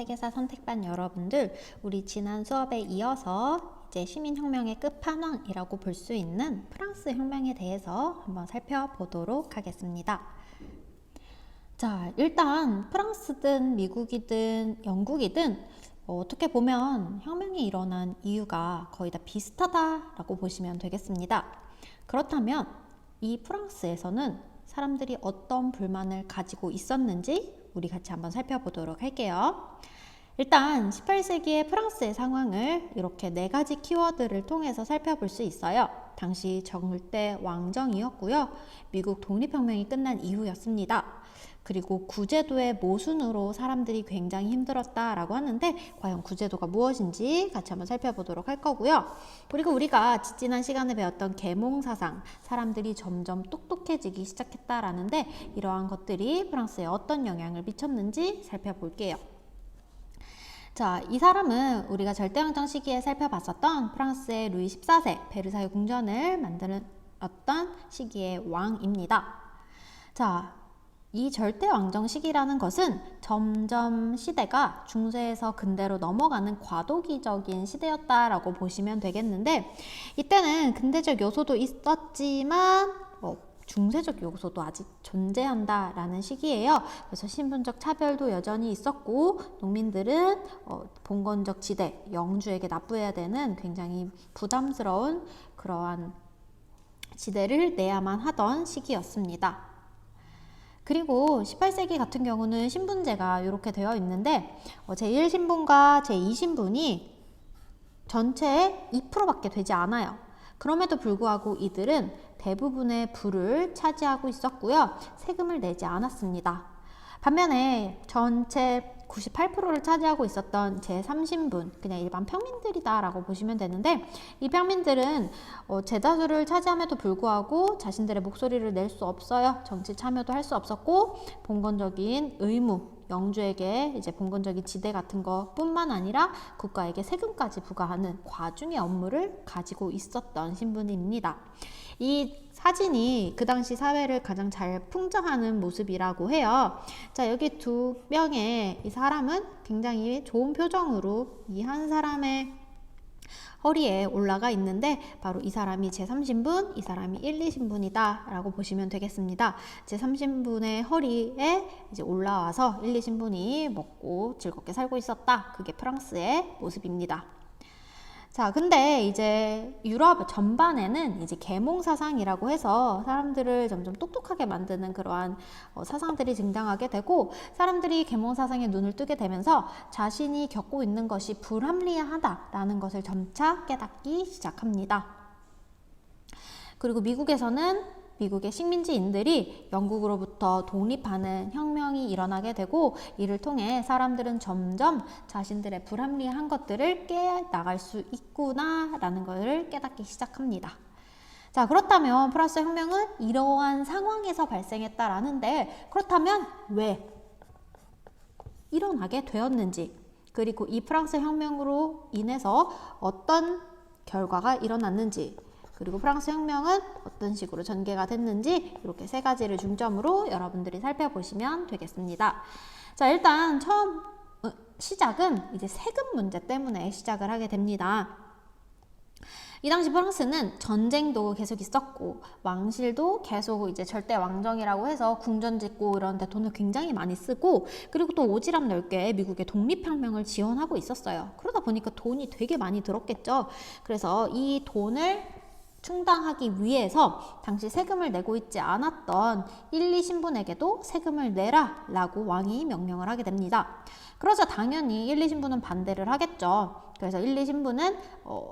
세계사 선택반 여러분들, 우리 지난 수업에 이어서 이제 시민혁명의 끝판왕이라고 볼 수 있는 프랑스 혁명에 대해서 한번 살펴보도록 하겠습니다. 자, 일단 프랑스든 미국이든 영국이든 어떻게 보면 혁명이 일어난 이유가 거의 다 비슷하다라고 보시면 되겠습니다. 그렇다면 이 프랑스에서는 사람들이 어떤 불만을 가지고 있었는지 우리 같이 한번 살펴보도록 할게요. 일단 18세기의 프랑스의 상황을 이렇게 4가지 키워드를 통해서 살펴볼 수 있어요. 당시 절대 왕정이었고요. 미국 독립혁명이 끝난 이후였습니다. 그리고 구제도의 모순으로 사람들이 굉장히 힘들었다라고 하는데 과연 구제도가 무엇인지 같이 한번 살펴보도록 할 거고요. 그리고 우리가 지난 시간에 배웠던 계몽사상, 사람들이 점점 똑똑해지기 시작했다라는데 이러한 것들이 프랑스에 어떤 영향을 미쳤는지 살펴볼게요. 자, 이 사람은 우리가 절대왕정 시기에 살펴봤었던 프랑스의 루이 14세 베르사유 궁전을 만들었던 시기의 왕입니다. 자, 이 절대왕정 시기라는 것은 점점 시대가 중세에서 근대로 넘어가는 과도기적인 시대였다라고 보시면 되겠는데, 이때는 근대적 요소도 있었지만 중세적 요소도 아직 존재한다라는 시기예요. 그래서 신분적 차별도 여전히 있었고 농민들은 봉건적 지대, 영주에게 납부해야 되는 굉장히 부담스러운 그러한 지대를 내야만 하던 시기였습니다. 그리고 18세기 같은 경우는 신분제가 이렇게 되어 있는데 제1신분과 제2신분이 전체의 2%밖에 되지 않아요. 그럼에도 불구하고 이들은 대부분의 부를 차지하고 있었고요. 세금을 내지 않았습니다. 반면에 전체 98%를 차지하고 있었던 제3신분, 그냥 일반 평민들이다 라고 보시면 되는데, 이 평민들은 제다수를 차지함에도 불구하고 자신들의 목소리를 낼 수 없어요. 정치 참여도 할 수 없었고, 봉건적인 의무, 영주에게 이제 봉건적인 지대 같은 것뿐만 아니라 국가에게 세금까지 부과하는 과중의 업무를 가지고 있었던 신분입니다. 이 사진이 그 당시 사회를 가장 잘 풍자하는 모습이라고 해요. 자, 여기 2명의 이 사람은 굉장히 좋은 표정으로 이 한 사람의 허리에 올라가 있는데 바로 이 사람이 제3신분, 이 사람이 1, 2신분이다 라고 보시면 되겠습니다. 제3신분의 허리에 이제 올라와서 1, 2신분이 먹고 즐겁게 살고 있었다. 그게 프랑스의 모습입니다. 자, 근데 이제 유럽 전반에는 이제 계몽사상이라고 해서 사람들을 점점 똑똑하게 만드는 그러한 사상들이 등장하게 되고, 사람들이 계몽사상에 눈을 뜨게 되면서 자신이 겪고 있는 것이 불합리하다라는 것을 점차 깨닫기 시작합니다. 그리고 미국에서는 미국의 식민지인들이 영국으로부터 독립하는 혁명이 일어나게 되고, 이를 통해 사람들은 점점 자신들의 불합리한 것들을 깨나갈 수 있구나 라는 것을 깨닫기 시작합니다. 자, 그렇다면 프랑스 혁명은 이러한 상황에서 발생했다라는데, 그렇다면 왜 일어나게 되었는지, 그리고 이 프랑스 혁명으로 인해서 어떤 결과가 일어났는지, 그리고 프랑스 혁명은 어떤 식으로 전개가 됐는지, 이렇게 3가지를 중점으로 여러분들이 살펴보시면 되겠습니다. 자, 일단 시작은 이제 세금 문제 때문에 시작을 하게 됩니다. 이 당시 프랑스는 전쟁도 계속 있었고 왕실도 계속 이제 절대 왕정이라고 해서 궁전 짓고 이런 데 돈을 굉장히 많이 쓰고, 그리고 또 오지랖 넓게 미국의 독립혁명을 지원하고 있었어요. 그러다 보니까 돈이 되게 많이 들었겠죠. 그래서 이 돈을 충당하기 위해서 당시 세금을 내고 있지 않았던 1, 2신분에게도 세금을 내라 라고 왕이 명령을 하게 됩니다. 그러자 당연히 1, 2신분은 반대를 하겠죠. 그래서 1, 2신분은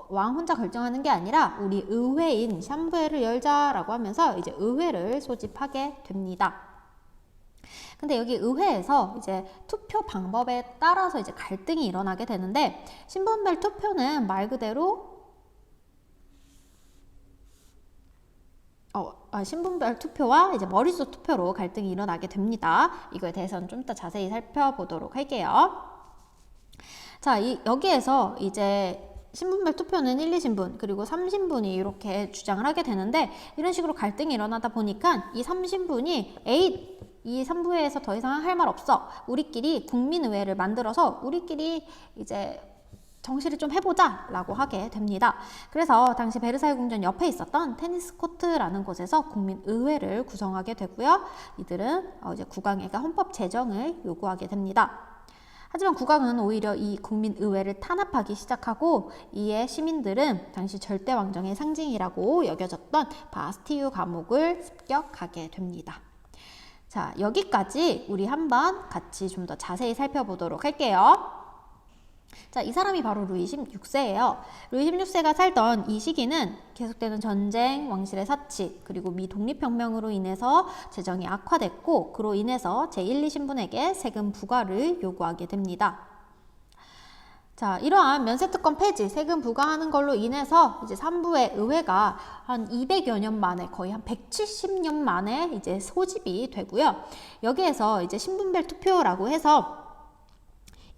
왕 혼자 결정하는 게 아니라 우리 의회인 샴브에를 열자라고 하면서 이제 의회를 소집하게 됩니다. 근데 여기 의회에서 이제 투표 방법에 따라서 이제 갈등이 일어나게 되는데, 신분별 투표는 말 그대로 신분별 투표와 이제 머릿수 투표로 갈등이 일어나게 됩니다. 이거에 대해서는 좀 더 자세히 살펴보도록 할게요. 자, 여기에서 이제 신분별 투표는 1, 2신분 그리고 3신분이 이렇게 주장을 하게 되는데, 이런 식으로 갈등이 일어나다 보니까 이 3신분이 이 3부회에서 더 이상 할 말 없어. 우리끼리 국민의회를 만들어서 우리끼리 이제 정시를 좀 해보자 라고 하게 됩니다. 그래서 당시 베르사유 궁전 옆에 있었던 테니스 코트라는 곳에서 국민의회를 구성하게 되고요. 이들은 이제 국왕에게 헌법 제정을 요구하게 됩니다. 하지만 국왕은 오히려 이 국민의회를 탄압하기 시작하고 이에 시민들은 당시 절대왕정의 상징이라고 여겨졌던 바스티유 감옥을 습격하게 됩니다. 자, 여기까지 우리 한번 같이 좀 더 자세히 살펴보도록 할게요. 자, 이 사람이 바로 루이 16세예요. 루이 16세가 살던 이 시기는 계속되는 전쟁, 왕실의 사치, 그리고 미 독립혁명으로 인해서 재정이 악화됐고 그로 인해서 제1, 2신분에게 세금 부과를 요구하게 됩니다. 자, 이러한 면세특권 폐지, 세금 부과하는 걸로 인해서 이제 3부의 의회가 한 200여 년 만에 거의 한 170년 만에 이제 소집이 되고요. 여기에서 이제 신분별 투표라고 해서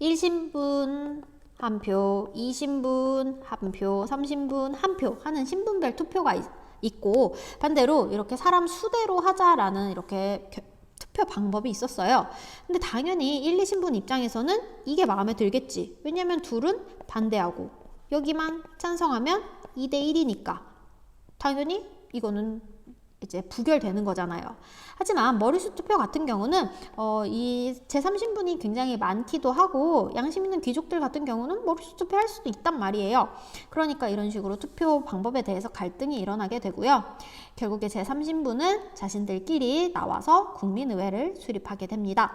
1신분 1표, 2신분 1표, 3신분 1표 하는 신분별 투표가 있고 반대로 이렇게 사람 수대로 하자라는 이렇게 투표 방법이 있었어요. 근데 당연히 1, 2신분 입장에서는 이게 마음에 들겠지. 왜냐면 둘은 반대하고 여기만 찬성하면 2대 1이니까 당연히 이거는 이제 부결되는 거잖아요. 하지만 머리수 투표 같은 경우는 이 제3신분이 굉장히 많기도 하고 양심 있는 귀족들 같은 경우는 머리수 투표할 수도 있단 말이에요. 그러니까 이런 식으로 투표 방법에 대해서 갈등이 일어나게 되고요. 결국에 제3신분은 자신들끼리 나와서 국민의회를 수립하게 됩니다.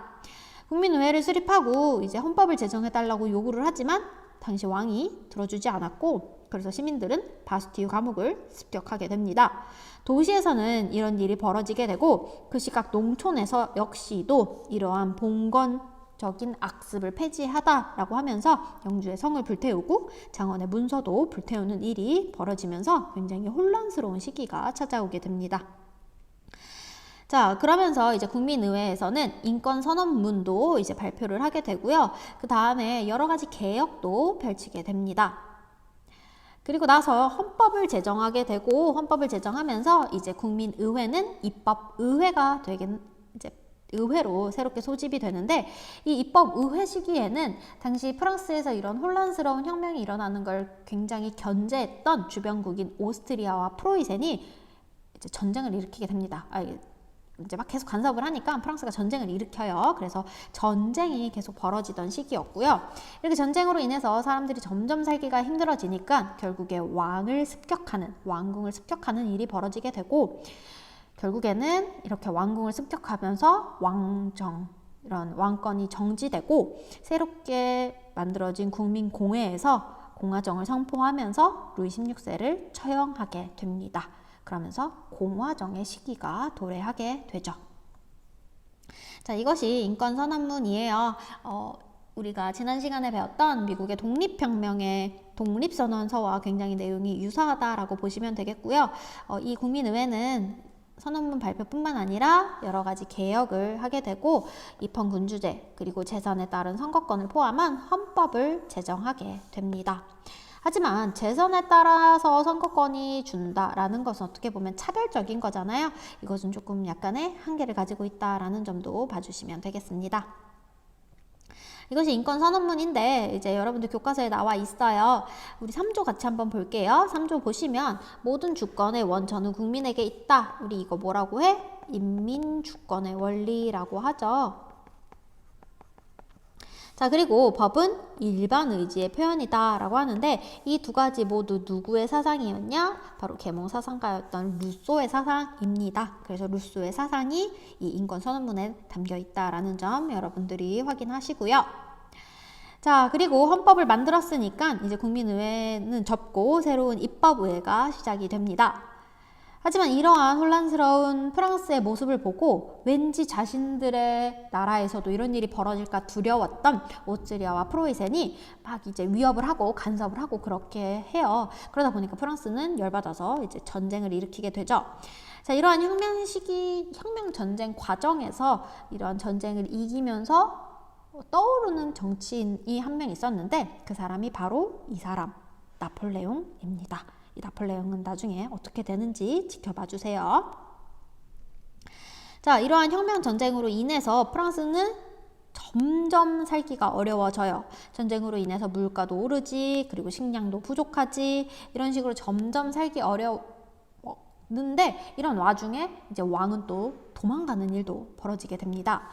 국민의회를 수립하고 이제 헌법을 제정해달라고 요구를 하지만 당시 왕이 들어주지 않았고 그래서 시민들은 바스티유 감옥을 습격하게 됩니다. 도시에서는 이런 일이 벌어지게 되고 그 시각 농촌에서 역시도 이러한 봉건적인 악습을 폐지하다라고 하면서 영주의 성을 불태우고 장원의 문서도 불태우는 일이 벌어지면서 굉장히 혼란스러운 시기가 찾아오게 됩니다. 자, 그러면서 이제 국민의회에서는 인권선언문도 이제 발표를 하게 되고요. 그 다음에 여러 가지 개혁도 펼치게 됩니다. 그리고 나서 헌법을 제정하게 되고 헌법을 제정하면서 이제 국민의회는 입법의회가 되긴 이제 의회로 새롭게 소집이 되는데 이 입법의회 시기에는 당시 프랑스에서 이런 혼란스러운 혁명이 일어나는 걸 굉장히 견제했던 주변국인 오스트리아와 프로이센이 이제 전쟁을 일으키게 됩니다. 이제 막 계속 간섭을 하니까 프랑스가 전쟁을 일으켜요. 그래서 전쟁이 계속 벌어지던 시기였고요. 이렇게 전쟁으로 인해서 사람들이 점점 살기가 힘들어지니까 결국에 왕을 습격하는, 왕궁을 습격하는 일이 벌어지게 되고 결국에는 이렇게 왕궁을 습격하면서 왕정, 이런 왕권이 정지되고 새롭게 만들어진 국민공회에서 공화정을 선포하면서 루이 16세를 처형하게 됩니다. 그러면서 공화정의 시기가 도래하게 되죠. 자, 이것이 인권선언문이에요. 우리가 지난 시간에 배웠던 미국의 독립혁명의 독립선언서와 굉장히 내용이 유사하다라고 보시면 되겠고요. 이 국민의회는 선언문 발표뿐만 아니라 여러 가지 개혁을 하게 되고 입헌군주제 그리고 재선에 따른 선거권을 포함한 헌법을 제정하게 됩니다. 하지만 재선에 따라서 선거권이 준다라는 것은 어떻게 보면 차별적인 거잖아요. 이것은 조금 약간의 한계를 가지고 있다라는 점도 봐주시면 되겠습니다. 이것이 인권선언문인데 이제 여러분들 교과서에 나와 있어요. 우리 3조 같이 한번 볼게요. 3조 보시면 모든 주권의 원천은 국민에게 있다. 우리 이거 뭐라고 해? 인민주권의 원리라고 하죠. 자, 그리고 법은 일반 의지의 표현이다 라고 하는데 이 두 가지 모두 누구의 사상이었냐? 바로 계몽사상가였던 루소의 사상입니다. 그래서 루소의 사상이 이 인권선언문에 담겨 있다라는 점 여러분들이 확인하시고요. 자, 그리고 헌법을 만들었으니까 이제 국민의회는 접고 새로운 입법의회가 시작이 됩니다. 하지만 이러한 혼란스러운 프랑스의 모습을 보고 왠지 자신들의 나라에서도 이런 일이 벌어질까 두려웠던 오스트리아와 프로이센이 막 이제 위협을 하고 간섭을 하고 그렇게 해요. 그러다 보니까 프랑스는 열받아서 이제 전쟁을 일으키게 되죠. 자, 이러한 혁명 시기, 혁명 전쟁 과정에서 이러한 전쟁을 이기면서 떠오르는 정치인이 한 명 있었는데 그 사람이 바로 이 사람, 나폴레옹입니다. 이 나폴레옹은 나중에 어떻게 되는지 지켜봐 주세요. 자, 이러한 혁명 전쟁으로 인해서 프랑스는 점점 살기가 어려워져요. 전쟁으로 인해서 물가도 오르지, 그리고 식량도 부족하지, 이런 식으로 점점 살기 어려웠는데, 이런 와중에 이제 왕은 또 도망가는 일도 벌어지게 됩니다.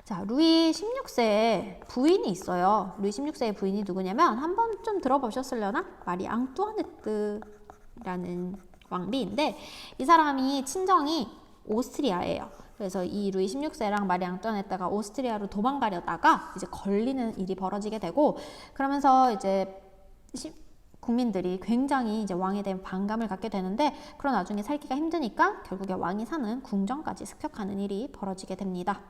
자, 루이 16세의 부인이 있어요. 루이 16세의 부인이 누구냐면, 한 번쯤 들어보셨으려나? 마리 앙뚜아네트라는 왕비인데, 이 사람이 친정이 오스트리아예요. 그래서 이 루이 16세랑 마리 앙뚜아네트가 오스트리아로 도망가려다가 이제 걸리는 일이 벌어지게 되고, 그러면서 이제 국민들이 굉장히 이제 왕에 대한 반감을 갖게 되는데, 그런 와중에 살기가 힘드니까 결국에 왕이 사는 궁정까지 습격하는 일이 벌어지게 됩니다.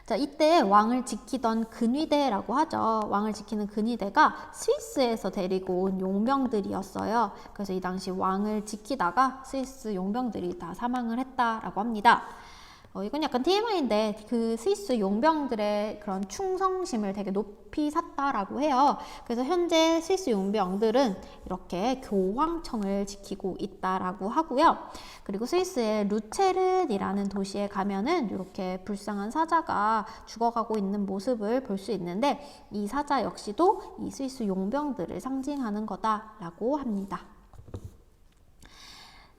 자, 이때 왕을 지키던 근위대라고 하죠. 왕을 지키는 근위대가 스위스에서 데리고 온 용병들이었어요. 그래서 이 당시 왕을 지키다가 스위스 용병들이 다 사망을 했다라고 합니다. 이건 약간 TMI인데 그 스위스 용병들의 그런 충성심을 되게 높이 샀다라고 해요. 그래서 현재 스위스 용병들은 이렇게 교황청을 지키고 있다라고 하고요. 그리고 스위스의 루체른이라는 도시에 가면은 이렇게 불쌍한 사자가 죽어가고 있는 모습을 볼 수 있는데, 이 사자 역시도 이 스위스 용병들을 상징하는 거다라고 합니다.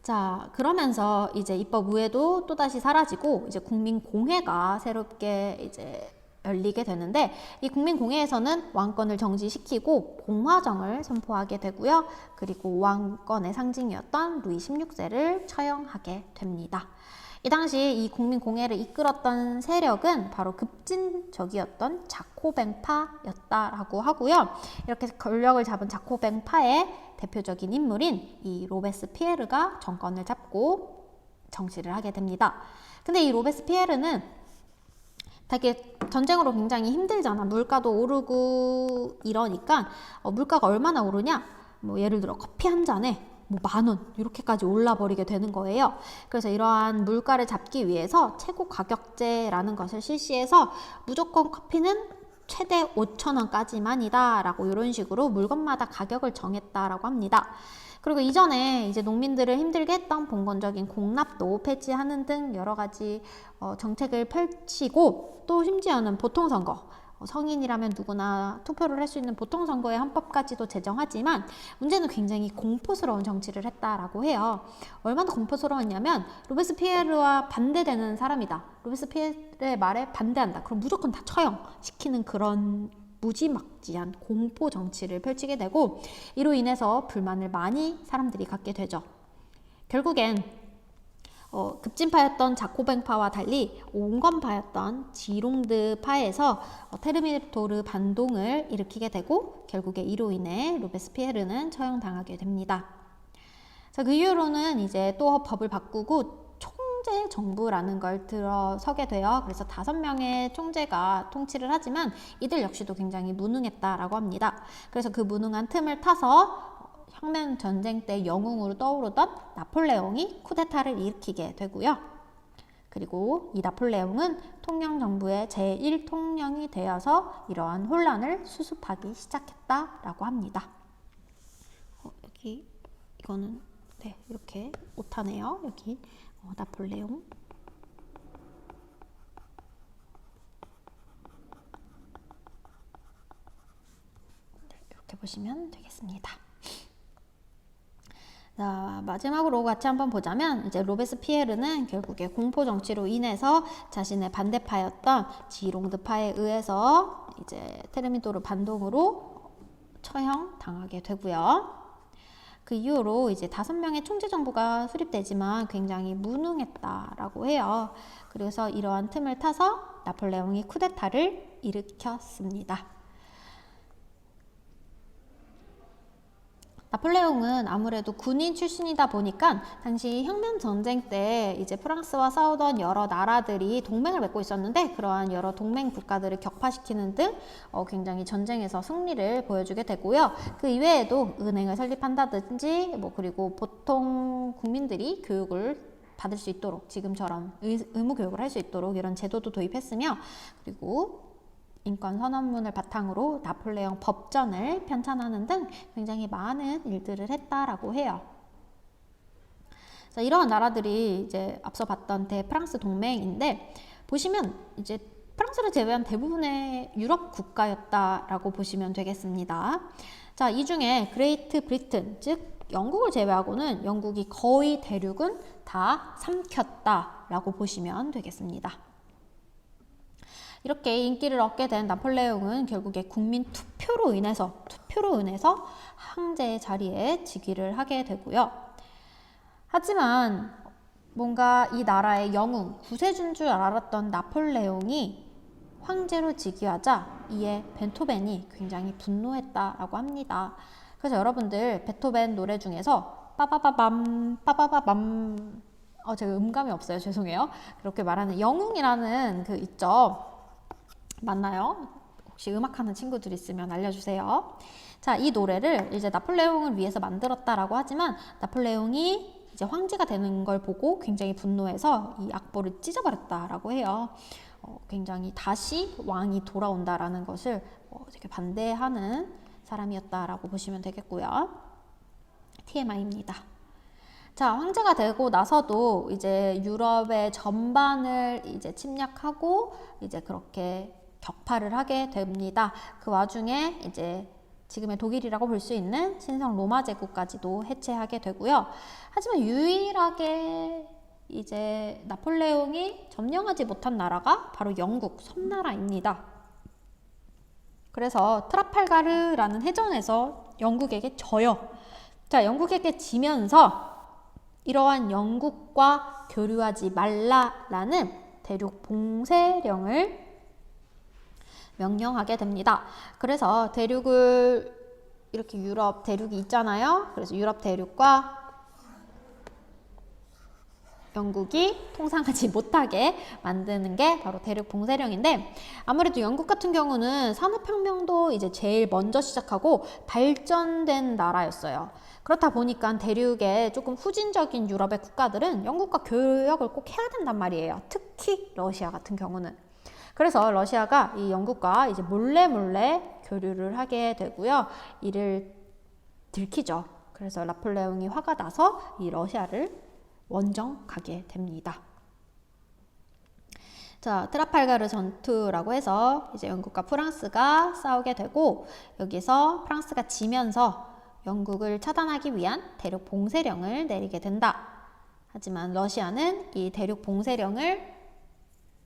자, 그러면서 이제 입법의회도 또다시 사라지고 이제 국민공회가 새롭게 이제 열리게 되는데, 이 국민공회에서는 왕권을 정지시키고 공화정을 선포하게 되고요. 그리고 왕권의 상징이었던 루이 16세를 처형하게 됩니다. 이 당시 이 국민공회를 이끌었던 세력은 바로 급진적이었던 자코뱅파였다라고 하고요. 이렇게 권력을 잡은 자코뱅파의 대표적인 인물인 이 로베스피에르가 정권을 잡고 정치를 하게 됩니다. 근데 이 로베스피에르는 되게 전쟁으로 굉장히 힘들잖아. 물가도 오르고 이러니까 물가가 얼마나 오르냐? 뭐 예를 들어 커피 한 잔에 뭐 10,000원 이렇게까지 올라버리게 되는 거예요. 그래서 이러한 물가를 잡기 위해서 최고 가격제라는 것을 실시해서 무조건 커피는 최대 5,000원까지만이다 라고 이런 식으로 물건마다 가격을 정했다라고 합니다. 그리고 이전에 이제 농민들을 힘들게 했던 봉건적인 공납도 폐지하는 등 여러 가지 정책을 펼치고, 또 심지어는 보통선거, 성인이라면 누구나 투표를 할 수 있는 보통선거의 헌법까지도 제정하지만, 문제는 굉장히 공포스러운 정치를 했다라고 해요. 얼마나 공포스러웠냐면, 로베스피에르와 반대되는 사람이다, 로베스피에르의 말에 반대한다, 그럼 무조건 다 처형시키는 그런 무지막지한 공포 정치를 펼치게 되고, 이로 인해서 불만을 많이 사람들이 갖게 되죠. 결국엔 급진파였던 자코뱅파와 달리 온건파였던 지롱드파에서 테르미토르 반동을 일으키게 되고, 결국에 이로 인해 로베스피에르는 처형당하게 됩니다. 자, 그 이후로는 이제 또 법을 바꾸고 총재 정부라는 걸 들어서게 돼요. 그래서 5명의 총재가 통치를 하지만 이들 역시도 굉장히 무능했다라고 합니다. 그래서 그 무능한 틈을 타서 혁명 전쟁 때 영웅으로 떠오르던 나폴레옹이 쿠데타를 일으키게 되고요. 그리고 이 나폴레옹은 통영 정부의 제1통령이 되어서 이러한 혼란을 수습하기 시작했다라고 합니다. 여기 이거는 네, 이렇게 오타네요. 여기 나폴레옹. 네, 이렇게 보시면 되겠습니다. 자, 마지막으로 같이 한번 보자면, 이제 로베스피에르는 결국에 공포 정치로 인해서 자신의 반대파였던 지롱드파에 의해서 이제 테르미도르 반동으로 처형당하게 되고요. 그 이후로 이제 5명의 총재 정부가 수립되지만 굉장히 무능했다라고 해요. 그래서 이러한 틈을 타서 나폴레옹이 쿠데타를 일으켰습니다. 나폴레옹은 아무래도 군인 출신이다 보니까 당시 혁명 전쟁 때 이제 프랑스와 싸우던 여러 나라들이 동맹을 맺고 있었는데, 그러한 여러 동맹 국가들을 격파시키는 등 굉장히 전쟁에서 승리를 보여주게 되고요. 그 이외에도 은행을 설립한다든지 그리고 보통 국민들이 교육을 받을 수 있도록, 지금처럼 의무 교육을 할 수 있도록 이런 제도도 도입했으며, 그리고 인권 선언문을 바탕으로 나폴레옹 법전을 편찬하는 등 굉장히 많은 일들을 했다라고 해요. 자, 이러한 나라들이 이제 앞서 봤던 대프랑스 동맹인데 보시면 이제 프랑스를 제외한 대부분의 유럽 국가였다라고 보시면 되겠습니다. 자, 이 중에 그레이트 브리튼, 즉 영국을 제외하고는 영국이 거의 대륙은 다 삼켰다라고 보시면 되겠습니다. 이렇게 인기를 얻게 된 나폴레옹은 결국에 국민 투표로 인해서 황제의 자리에 즉위를 하게 되고요. 하지만 뭔가 이 나라의 영웅, 구세주인 줄 알았던 나폴레옹이 황제로 즉위하자 이에 베토벤이 굉장히 분노했다라고 합니다. 그래서 여러분들 베토벤 노래 중에서 빠바바밤 빠바바밤 제가 음감이 없어요. 죄송해요. 그렇게 말하는 영웅이라는 그 있죠. 맞나요? 혹시 음악하는 친구들 있으면 알려주세요. 자, 이 노래를 이제 나폴레옹을 위해서 만들었다라고 하지만 나폴레옹이 이제 황제가 되는 걸 보고 굉장히 분노해서 이 악보를 찢어버렸다라고 해요. 굉장히 다시 왕이 돌아온다라는 것을 되게 반대하는 사람이었다라고 보시면 되겠고요. TMI입니다. 자, 황제가 되고 나서도 이제 유럽의 전반을 이제 침략하고 이제 그렇게 격파를 하게 됩니다. 그 와중에 이제 지금의 독일이라고 볼 수 있는 신성 로마 제국까지도 해체하게 되고요. 하지만 유일하게 이제 나폴레옹이 점령하지 못한 나라가 바로 영국 섬나라입니다. 그래서 트라팔가르라는 해전에서 영국에게 져요. 자, 영국에게 지면서 이러한 영국과 교류하지 말라라는 대륙 봉쇄령을 명령하게 됩니다. 그래서 대륙을 이렇게 유럽 대륙이 있잖아요. 그래서 유럽 대륙과 영국이 통상하지 못하게 만드는 게 바로 대륙 봉쇄령인데 아무래도 영국 같은 경우는 산업혁명도 이제 제일 먼저 시작하고 발전된 나라였어요. 그렇다 보니까 대륙에 조금 후진적인 유럽의 국가들은 영국과 교역을 꼭 해야 된단 말이에요. 특히 러시아 같은 경우는. 그래서 러시아가 이 영국과 이제 몰래 교류를 하게 되고요. 이를 들키죠. 그래서 나폴레옹이 화가 나서 이 러시아를 원정가게 됩니다. 자, 트라팔가르 전투라고 해서 이제 영국과 프랑스가 싸우게 되고 여기서 프랑스가 지면서 영국을 차단하기 위한 대륙 봉쇄령을 내리게 된다. 하지만 러시아는 이 대륙 봉쇄령을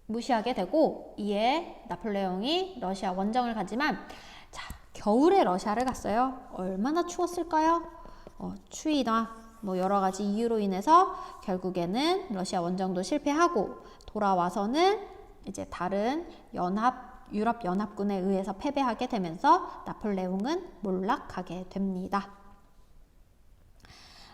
무시하게 되고 이에 나폴레옹이 러시아 원정을 가지만 자, 겨울에 러시아를 갔어요. 얼마나 추웠을까요? 추위나 뭐 여러 가지 이유로 인해서 결국에는 러시아 원정도 실패하고 돌아와서는 이제 다른 유럽 연합군에 의해서 패배하게 되면서 나폴레옹은 몰락하게 됩니다.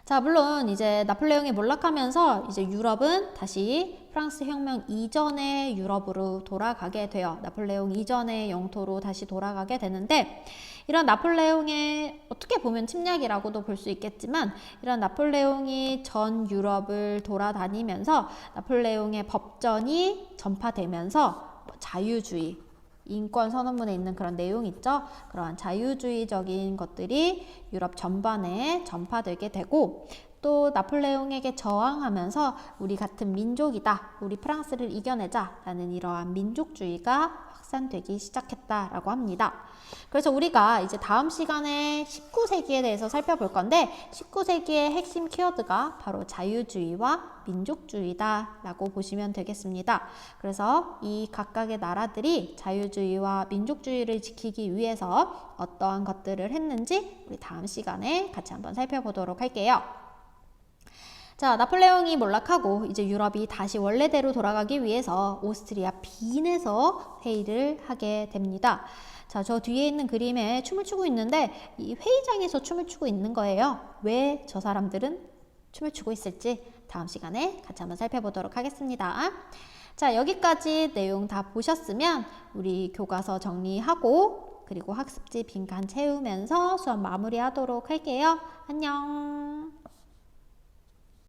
자, 물론 이제 나폴레옹이 몰락하면서 이제 유럽은 다시 프랑스 혁명 이전의 유럽으로 돌아가게 돼요. 나폴레옹 이전의 영토로 다시 돌아가게 되는데 이런 나폴레옹의 어떻게 보면 침략이라고도 볼 수 있겠지만 이런 나폴레옹이 전 유럽을 돌아다니면서 나폴레옹의 법전이 전파되면서 자유주의 인권 선언문에 있는 그런 내용 있죠. 그러한 자유주의적인 것들이 유럽 전반에 전파되게 되고 또 나폴레옹에게 저항하면서 우리 같은 민족이다. 우리 프랑스를 이겨내자 라는 이러한 민족주의가 확산되기 시작했다라고 합니다. 그래서 우리가 이제 다음 시간에 19세기에 대해서 살펴볼 건데 19세기의 핵심 키워드가 바로 자유주의와 민족주의다 라고 보시면 되겠습니다. 그래서 이 각각의 나라들이 자유주의와 민족주의를 지키기 위해서 어떠한 것들을 했는지 우리 다음 시간에 같이 한번 살펴보도록 할게요. 자, 나폴레옹이 몰락하고 이제 유럽이 다시 원래대로 돌아가기 위해서 오스트리아 빈에서 회의를 하게 됩니다. 자, 저 뒤에 있는 그림에 춤을 추고 있는데 이 회의장에서 춤을 추고 있는 거예요. 왜 저 사람들은 춤을 추고 있을지 다음 시간에 같이 한번 살펴보도록 하겠습니다. 자, 여기까지 내용 다 보셨으면 우리 교과서 정리하고 그리고 학습지 빈칸 채우면서 수업 마무리하도록 할게요. 안녕.